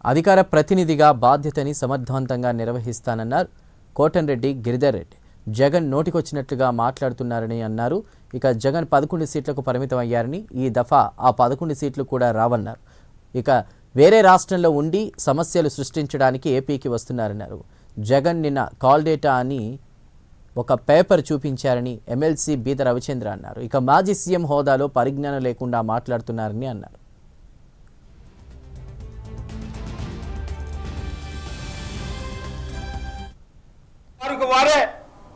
అధికార ప్రతినిధిగా బాధ్యతని సమర్థవంతంగా నిర్వహిస్తానన్నారు కోటంరెడ్డి గిరిధర్ రెడ్డి. జగన్ నోటికొచ్చినట్లుగా మాట్లాడుతున్నారని అన్నారు. ఇక జగన్ 11 సీట్లకు పరిమితం అయ్యారని, ఈ దఫా ఆ 11 సీట్లు కూడా రావన్నారు. ఇక వేరే రాష్ట్రంలో ఉండి సమస్యలు సృష్టించడానికి ఏపీకి వస్తున్నారన్నారు. జగన్ నిన్న కాల్ డేటా అని ఒక పేపర్ చూపించారని ఎమ్మెల్సీ బీద రవిచంద్ర అన్నారు. ఇక మాజీ సీఎం హోదాలో పరిజ్ఞానం లేకుండా మాట్లాడుతున్నారని అన్నారు. వారే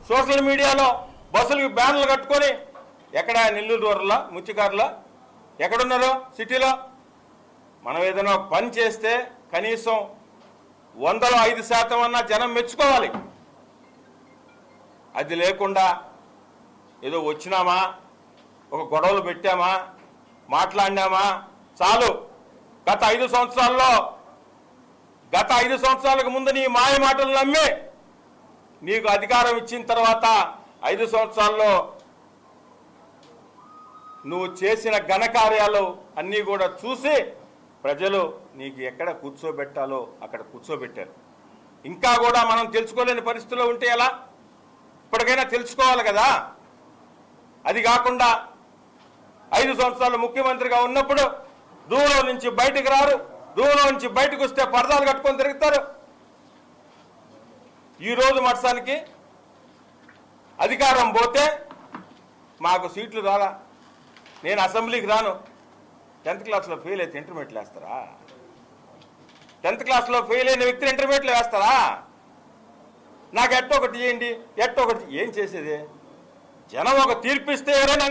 సోషల్ మీడియాలో బస్సులకు బ్యానర్లు కట్టుకొని ఎక్కడ నెల్లూరు రూరల్లా ముచ్చికారులా ఎక్కడున్నారో సిటీలో మనం ఏదైనా పని చేస్తే కనీసం 100లో 5% అన్నా జనం మెచ్చుకోవాలి. అది లేకుండా ఏదో వచ్చినామా, ఒక గొడవలు పెట్టామా, మాట్లాడినామా చాలు. గత 5 సంవత్సరాలకు ముందు నీ మాయ మాటలు నమ్మి నీకు అధికారం ఇచ్చిన తర్వాత 5 సంవత్సరాల్లో నువ్వు చేసిన ఘనకార్యాలు అన్నీ కూడా చూసి ప్రజలు నీకు ఎక్కడ కూర్చోబెట్టాలో అక్కడ కూర్చోబెట్టారు. ఇంకా కూడా మనం తెలుసుకోలేని పరిస్థితుల్లో ఉంటే ఎలా? ఇప్పటికైనా తెలుసుకోవాలి కదా. అది కాకుండా 5 సంవత్సరాలు ముఖ్యమంత్రిగా ఉన్నప్పుడు దూరం నుంచి బయటకు రారు, దూరం నుంచి బయటకు వస్తే పరదాలు కట్టుకొని తిరుగుతారు. ఈరోజు మట్సానికి అధికారం పోతే మాకు సీట్లు రాలా, నేను అసెంబ్లీకి రాను. 10th క్లాస్లో ఫెయిల్ అయితే ఇంటర్మీడియట్లు వేస్తారా? 10th క్లాస్లో ఫెయిల్ అయిన వ్యక్తిని ఇంటర్మీడియట్లు వేస్తారా? నాకు ఎట్టొకటి చేయండి, ఎట్టొకటి ఏం చేసేది? జనం ఒక తీర్పిస్తే ఎవరైనా